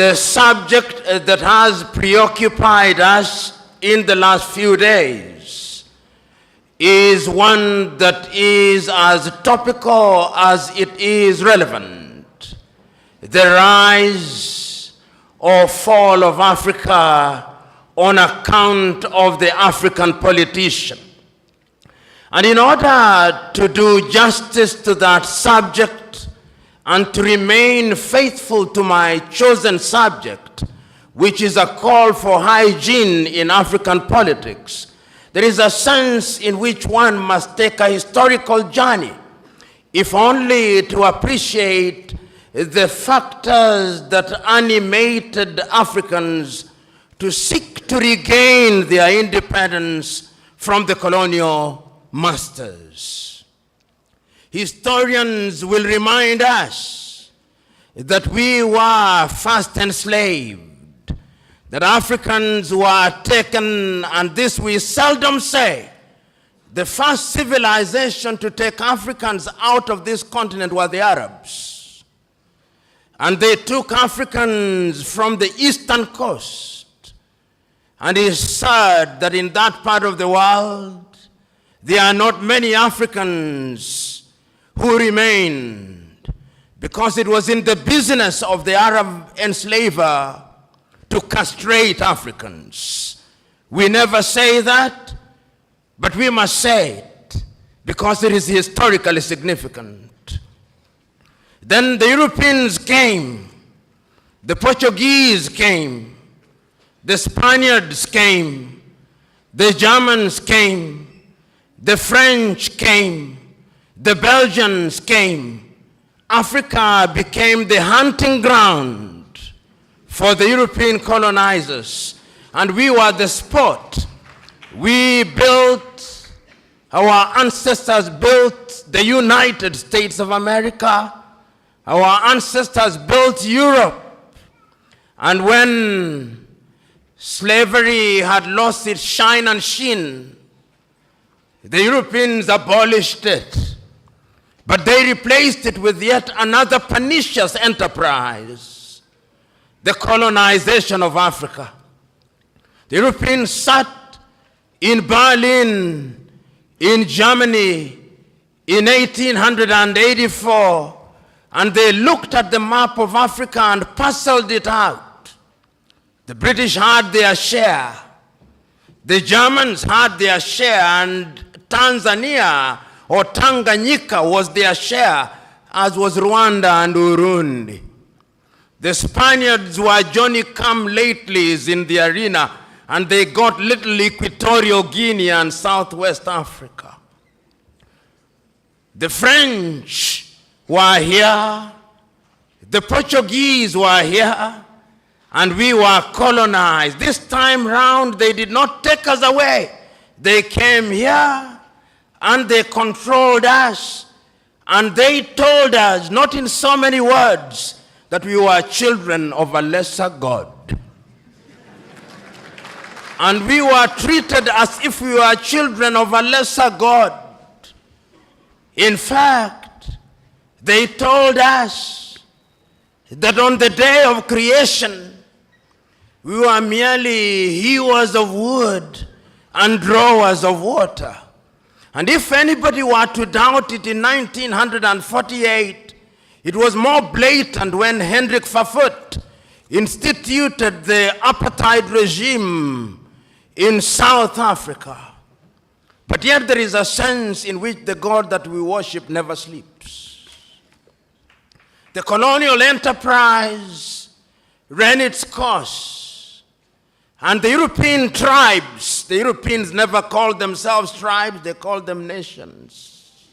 The subject that has preoccupied us in the last few days is one that is as topical as it is relevant. The rise or fall of Africa on account of the African politician. And in order to do justice to that subject and to remain faithful to my chosen subject, which is a call for hygiene in African politics, there is a sense in which one must take a historical journey, if only to appreciate the factors that animated Africans to seek to regain their independence from the colonial masters. Historians will remind us that we were first enslaved, that Africans were taken, and this we seldom say. The first civilization to take Africans out of this continent were the Arabs. And they took Africans from the eastern coast. And it is sad that in that part of the world, there are not many Africans who remained, because it was in the business of the Arab enslaver to castrate Africans. We never say that, but we must say it because it is historically significant. Then the Europeans came, the Portuguese came, the Spaniards came, the Germans came, the French came, the Belgians came. Africa became the hunting ground for the European colonizers, and we were the spot. We built, our ancestors built the United States of America. Our ancestors built Europe. And when slavery had lost its shine and sheen, the Europeans abolished it. But they replaced it with yet another pernicious enterprise, the colonization of Africa. The Europeans sat in Berlin, in Germany, in 1884, and they looked at the map of Africa and parceled it out. The British had their share. The Germans had their share, and Tanzania or Tanganyika was their share, as was Rwanda and Burundi. The Spaniards were Johnny-come-latelys in the arena, and they got little Equatorial Guinea and Southwest Africa. The French were here, the Portuguese were here, and we were colonized. This time round, they did not take us away. They came here, and they controlled us, and they told us, not in so many words, that we were children of a lesser God. And we were treated as if we were children of a lesser God. In fact, they told us that on the day of creation, we were merely hewers of wood and drawers of water. And if anybody were to doubt it, in 1948, it was more blatant when Hendrik Verwoerd instituted the apartheid regime in South Africa. But yet there is a sense in which the God that we worship never sleeps. The colonial enterprise ran its course. And the European tribes, the Europeans never called themselves tribes, they called them nations,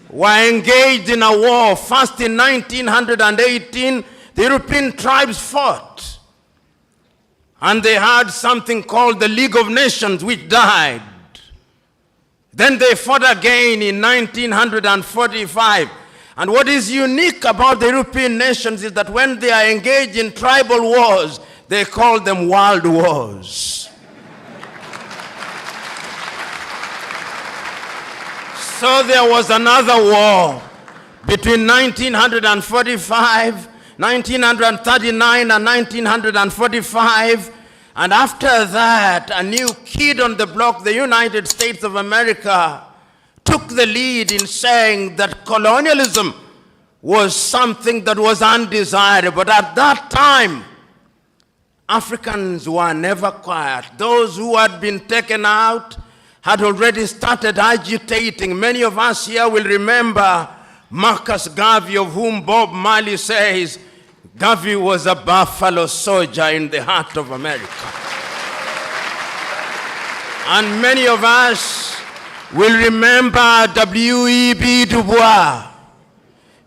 were engaged in a war. First in 1918, the European tribes fought. And they had something called the League of Nations, which died. Then they fought again in 1945. And what is unique about the European nations is that when they are engaged in tribal wars, they call them world wars. So there was another war between 1945, 1939 and 1945. And after that, a new kid on the block, the United States of America, took the lead in saying that colonialism was something that was undesirable. But at that time, Africans were never quiet. Those who had been taken out had already started agitating. Many of us here will remember Marcus Garvey, of whom Bob Marley says, Garvey was a buffalo soldier in the heart of America. And many of us will remember W.E.B. Du Bois.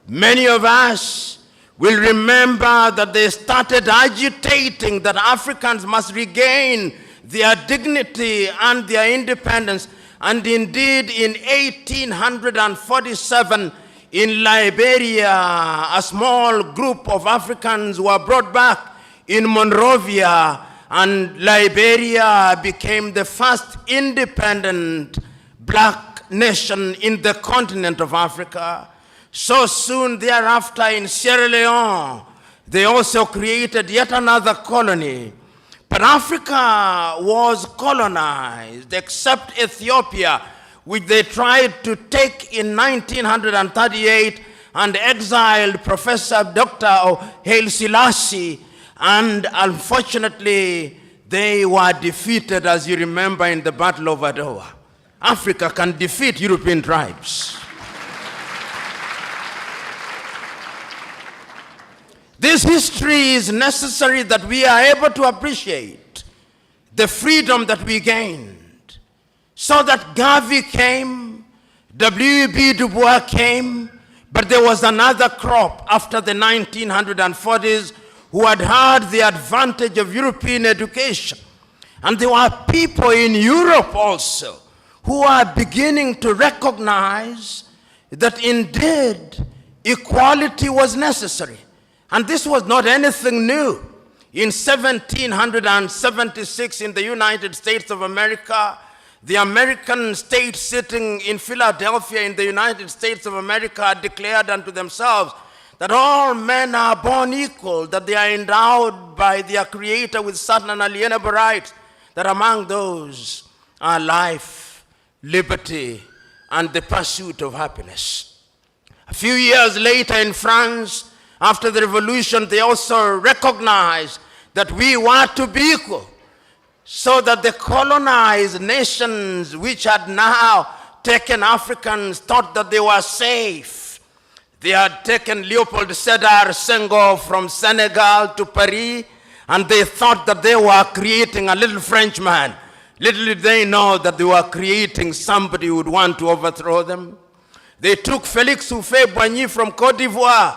Many of us will remember that they started agitating that Africans must regain their dignity and their independence. And indeed, in 1847, in Liberia, a small group of Africans were brought back in Monrovia, and Liberia became the first independent black nation in the continent of Africa. So soon thereafter, in Sierra Leone, they also created yet another colony. But Africa was colonized, except Ethiopia, which they tried to take in 1938 and exiled Professor Dr. Haile Selassie. And unfortunately, they were defeated, as you remember, in the Battle of Adwa. Africa can defeat European tribes. This history is necessary that we are able to appreciate the freedom that we gained. So that Garvey came, W.E.B. Du Bois came, but there was another crop after the 1940s who had had the advantage of European education. And there were people in Europe also who are beginning to recognize that indeed equality was necessary. And this was not anything new. In 1776 in the United States of America, the American state sitting in Philadelphia in the United States of America declared unto themselves that all men are born equal, that they are endowed by their Creator with certain unalienable rights, that among those are life, liberty, and the pursuit of happiness. A few years later in France, after the revolution, they also recognized that we were to be equal, so that the colonized nations which had now taken Africans thought that they were safe. They had taken Leopold Sédar Senghor from Senegal to Paris, and they thought that they were creating a little Frenchman. Little did they know that they were creating somebody who would want to overthrow them. They took Félix Houphouët-Boigny from Côte d'Ivoire,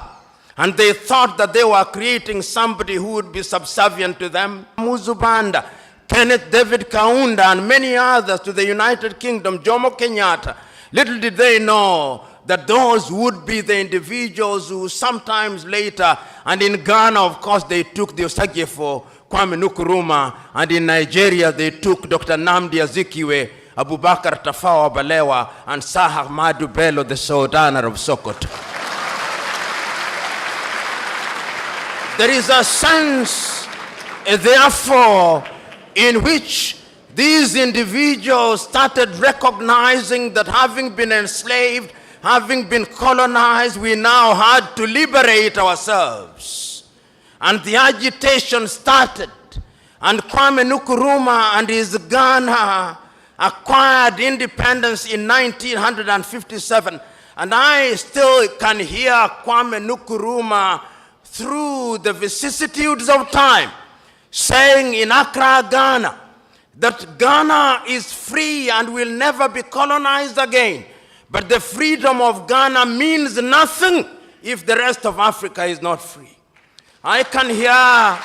and they thought that they were creating somebody who would be subservient to them. Muzubanda, Kenneth David Kaunda, and many others to the United Kingdom, Jomo Kenyatta. Little did they know that those would be the individuals who sometimes later, and in Ghana, of course, they took the Osagyefo, Kwame Nkrumah, and in Nigeria, they took Dr. Nnamdi Azikiwe, Abubakar Tafawa Balewa, and Sir Ahmadu Bello, the Sultan of Sokoto. There is a sense, therefore, in which these individuals started recognizing that having been enslaved, having been colonized, we now had to liberate ourselves. And the agitation started. And Kwame Nkrumah and his Ghana acquired independence in 1957. And I still can hear Kwame Nkrumah through the vicissitudes of time saying in Accra, Ghana, that Ghana is free and will never be colonized again. But the freedom of Ghana means nothing if the rest of Africa is not free. I can hear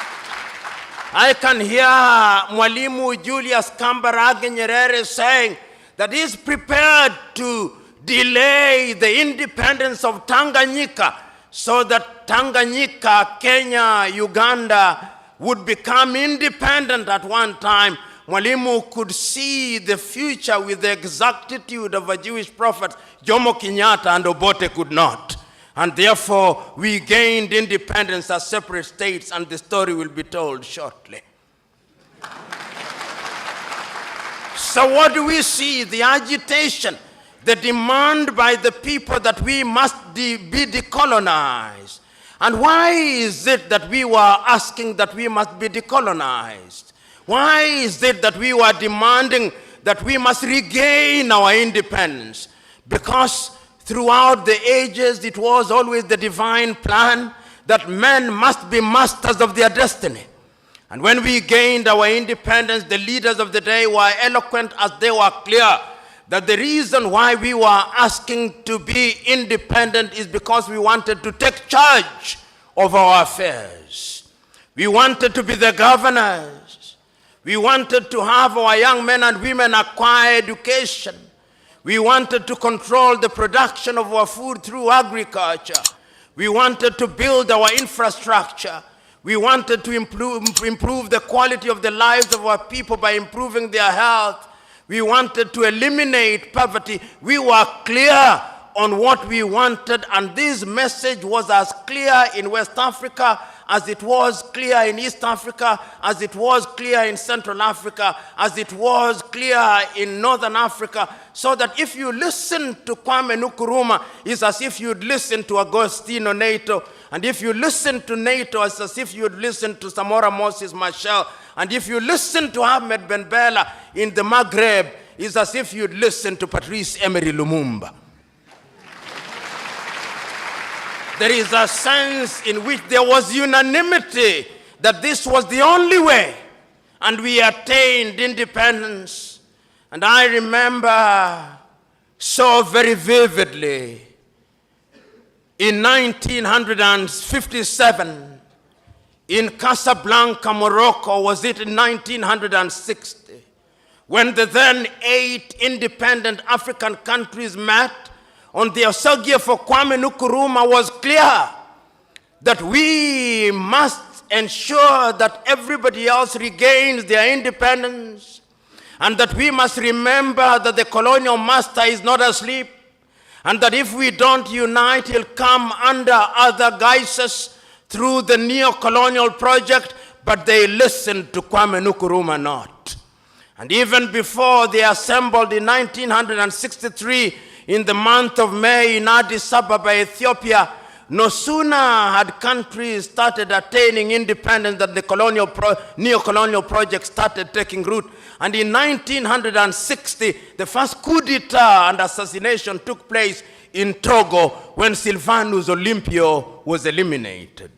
Mwalimu Julius Kambarage Nyerere saying that he is prepared to delay the independence of Tanganyika so that Tanganyika, Kenya, Uganda would become independent at one time. Mwalimu could see the future with the exactitude of a Jewish prophet. Jomo Kenyatta and Obote could not. And therefore, we gained independence as separate states, and the story will be told shortly. So what do we see? The agitation, the demand by the people that we must be decolonized. And why is it that we were asking that we must be decolonized? Why is it that we were demanding that we must regain our independence? Because throughout the ages, it was always the divine plan that men must be masters of their destiny. And when we gained our independence, the leaders of the day were eloquent as they were clear that the reason why we were asking to be independent is because we wanted to take charge of our affairs. We wanted to be the governors. We wanted to have our young men and women acquire education. We wanted to control the production of our food through agriculture. We wanted to build our infrastructure. We wanted to improve the quality of the lives of our people by improving their health. We wanted to eliminate poverty. We were clear on what we wanted, and this message was as clear in West Africa as it was clear in East Africa, as it was clear in Central Africa, as it was clear in Northern Africa, so that if you listen to Kwame Nkrumah, it's as if you'd listen to Agostino Neto, and if you listen to Neto, it's as if you'd listen to Samora Moses Machel, and if you listen to Ahmed Ben Bella in the Maghreb, it's as if you'd listen to Patrice Emery Lumumba. There is a sense in which there was unanimity that this was the only way, and we attained independence. And I remember so very vividly, in 1957, in Casablanca, Morocco, was it in 1960, when the then 8 independent African countries met on the Osagie for Kwame Nkrumah, was clear that we must ensure that everybody else regains their independence, and that we must remember that the colonial master is not asleep, and that if we don't unite, he'll come under other guises through the neo-colonial project, but they listened to Kwame Nkrumah not. And even before they assembled in 1963, in the month of May in Addis Ababa, Ethiopia, no sooner had countries started attaining independence than the neo-colonial project started taking root. And in 1960, the first coup d'etat and assassination took place in Togo when Sylvanus Olympio was eliminated.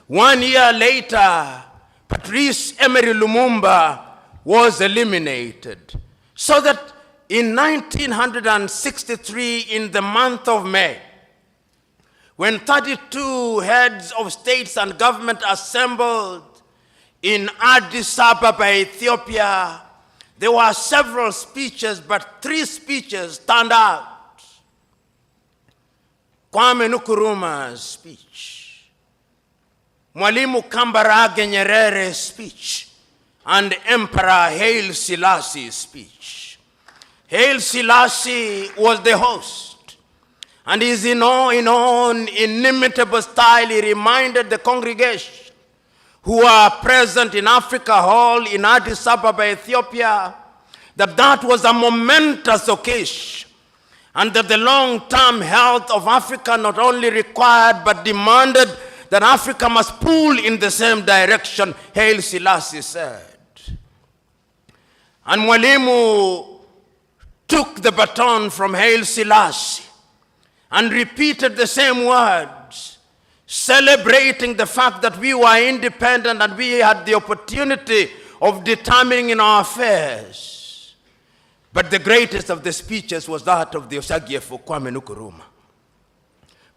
1 year later, Patrice Emery Lumumba was eliminated. So that in 1963, in the month of May, when 32 heads of states and government assembled in Addis Ababa, Ethiopia, there were several speeches, but 3 speeches stand out. Kwame Nkrumah's speech, Mwalimu Kambarage Nyerere's speech, and Emperor Haile Selassie's speech. Haile Selassie was the host, and his own inimitable style, he reminded the congregation who are present in Africa Hall in Addis Ababa, Ethiopia, that was a momentous occasion, and that the long-term health of Africa not only required but demanded that Africa must pull in the same direction, Haile Selassie said. And Mwalimu took the baton from Haile Selassie and repeated the same words, celebrating the fact that we were independent and we had the opportunity of determining our affairs. But the greatest of the speeches was that of the Osagie for Kwame Nkrumah.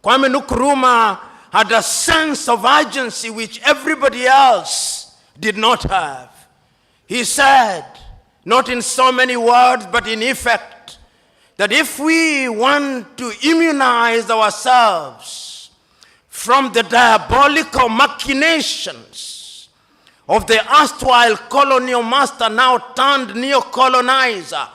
Kwame Nkrumah had a sense of urgency which everybody else did not have. He said, not in so many words, but in effect, that if we want to immunize ourselves from the diabolical machinations of the erstwhile colonial master, now turned neo-colonizer,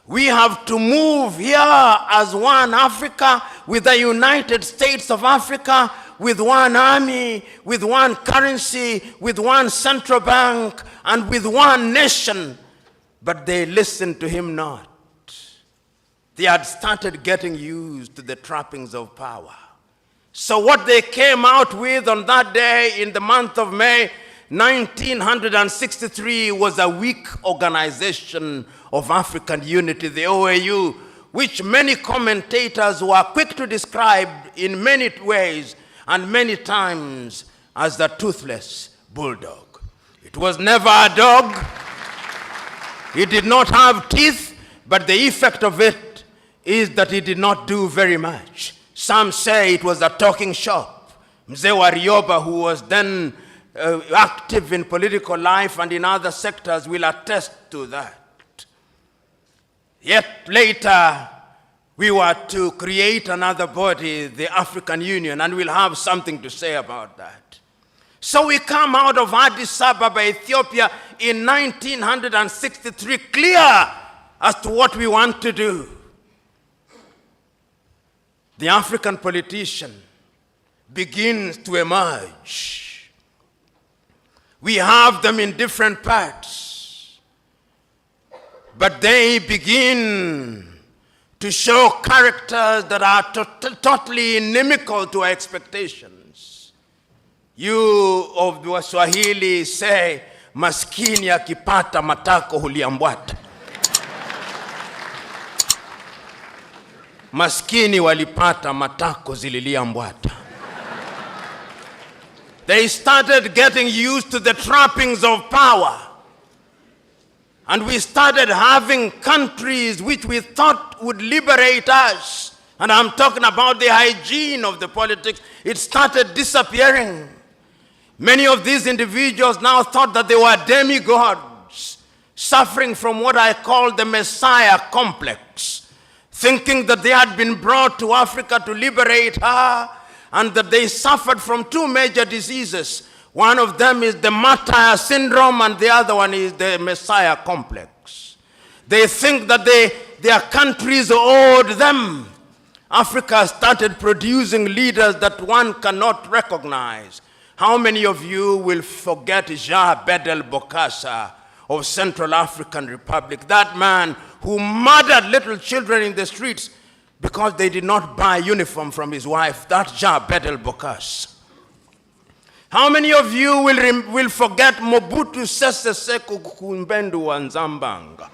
We have to move here as one Africa, with the United States of Africa, with one army, with one currency, with one central bank, and with one nation. But they listened to him not. They had started getting used to the trappings of power. So what they came out with on that day in the month of May 1963 was a weak organization of African unity, the OAU, which many commentators were quick to describe in many ways and many times as the toothless bulldog. It was never a dog. It did not have teeth, but the effect of it is that it did not do very much. Some say it was a talking shop. Mzee Warioba, who was then active in political life and in other sectors, will attest to that. Yet later, we were to create another body, the African Union, and we'll have something to say about that. So we come out of Addis Ababa, Ethiopia in 1963, clear as to what we want to do. The African politician begins to emerge. We have them in different parts, but they begin to show characters that are totally inimical to our expectations. You of the Swahili say, maskini akipata matako huliambwata. Maskini walipata matako zililiambwata. They started getting used to the trappings of power. And we started having countries which we thought would liberate us. And I'm talking about the hygiene of the politics. It started disappearing. Many of these individuals now thought that they were demigods, suffering from what I call the Messiah complex, thinking that they had been brought to Africa to liberate her, and that they suffered from two major diseases. One of them is the martyr syndrome, and the other one is the Messiah complex. They think that their countries owed them. Africa started producing leaders that one cannot recognize. How many of you will forget Jean Bedel Bokassa of Central African Republic, that man who murdered little children in the streets because they did not buy a uniform from his wife? That's Jean Bedel Bokassa. How many of you will forget Mobutu Sese Seko Kukumbendu wa Nzambanga,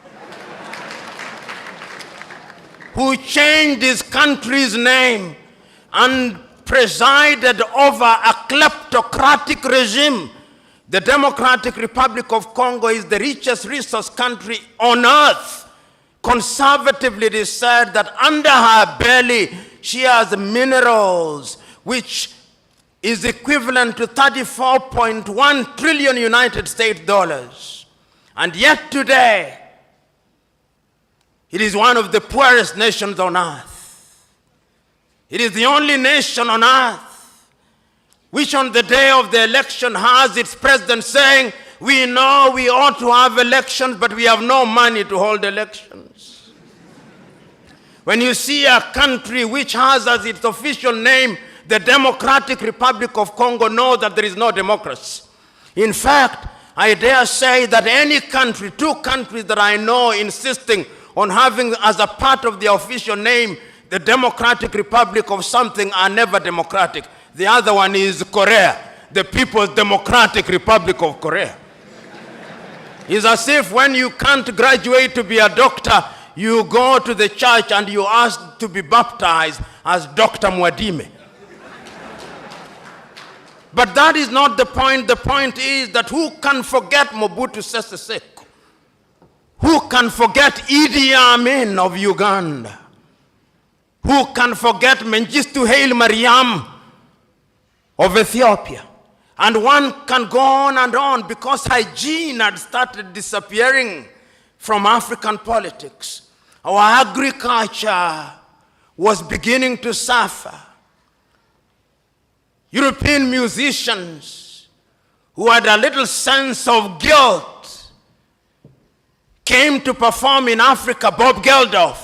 who changed his country's name and presided over a kleptocratic regime? The Democratic Republic of Congo is the richest resource country on earth. Conservatively, it is said that under her belly, she has minerals which is equivalent to 34.1 trillion United States dollars. And yet today, it is one of the poorest nations on earth. It is the only nation on earth which on the day of the election has its president saying, we know we ought to have elections, but we have no money to hold elections. When you see a country which has as its official name the Democratic Republic of Congo, know that there is no democracy. In fact, I dare say that any country, two countries that I know insisting on having as a part of their official name the Democratic Republic of something are never democratic. The other one is Korea, the People's Democratic Republic of Korea. It's as if when you can't graduate to be a doctor, you go to the church and you ask to be baptized as Dr. Mwadime. But that is not the point. The point is that who can forget Mobutu Sese Seko? Who can forget Idi Amin of Uganda? Who can forget Mengistu Haile Mariam of Ethiopia? And one can go on because hygiene had started disappearing from African politics. Our agriculture was beginning to suffer. European musicians who had a little sense of guilt came to perform in Africa, Bob Geldof,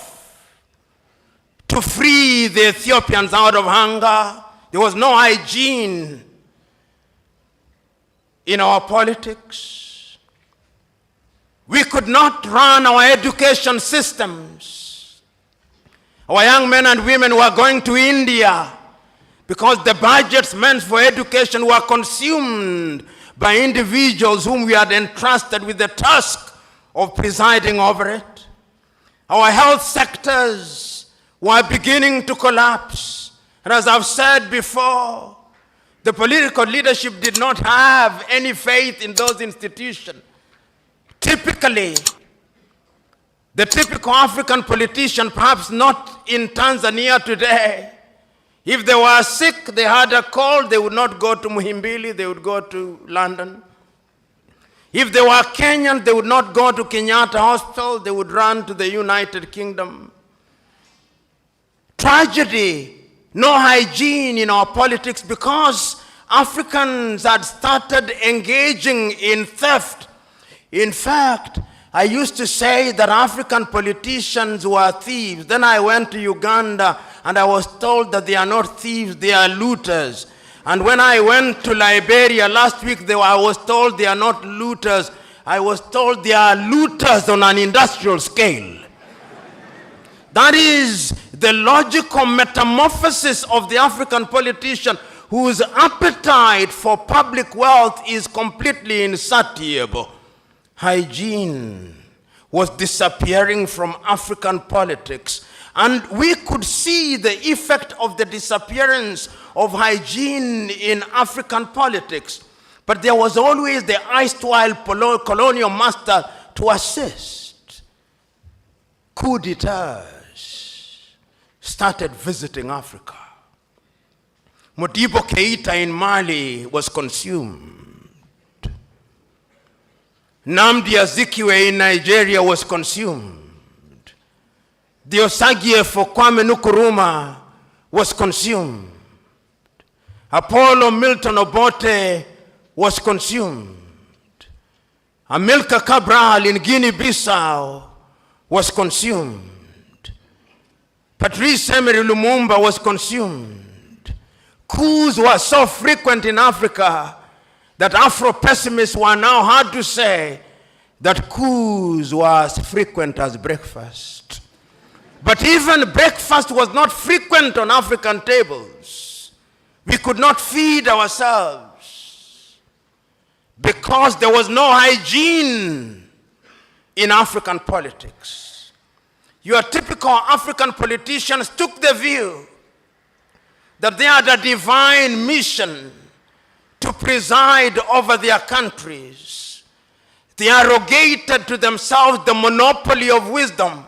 to free the Ethiopians out of hunger. There was no hygiene in our politics. We could not run our education systems. Our young men and women were going to India because the budgets meant for education were consumed by individuals whom we had entrusted with the task of presiding over it. Our health sectors were beginning to collapse. And as I've said before, the political leadership did not have any faith in those institutions. Typically, the typical African politician, perhaps not in Tanzania today, if they were sick, they had a cold, they would not go to Muhimbili, they would go to London. If they were Kenyan, they would not go to Kenyatta Hospital, they would run to the United Kingdom. Tragedy, no hygiene in our politics because Africans had started engaging in theft. In fact, I used to say that African politicians were thieves. Then I went to Uganda and I was told that they are not thieves, they are looters. And when I went to Liberia last week, I was told they are not looters. I was told they are looters on an industrial scale. That is the logical metamorphosis of the African politician whose appetite for public wealth is completely insatiable. Hygiene was disappearing from African politics. And we could see the effect of the disappearance of hygiene in African politics. But there was always the erstwhile colonial master to assist. Coup d'etats started visiting Africa. Modibo Keita in Mali was consumed. Nnamdi Azikiwe in Nigeria was consumed. Diosagie for Kwame Nkrumah was consumed. Apollo Milton Obote was consumed. Amilcar Cabral in Guinea-Bissau was consumed. Patrice Emery Lumumba was consumed. Coups were so frequent in Africa that Afro-pessimists were now hard to say that coups were as frequent as breakfast. But even breakfast was not frequent on African tables. We could not feed ourselves because there was no hygiene in African politics. Your typical African politicians took the view that they had a divine mission to preside over their countries. They arrogated to themselves the monopoly of wisdom.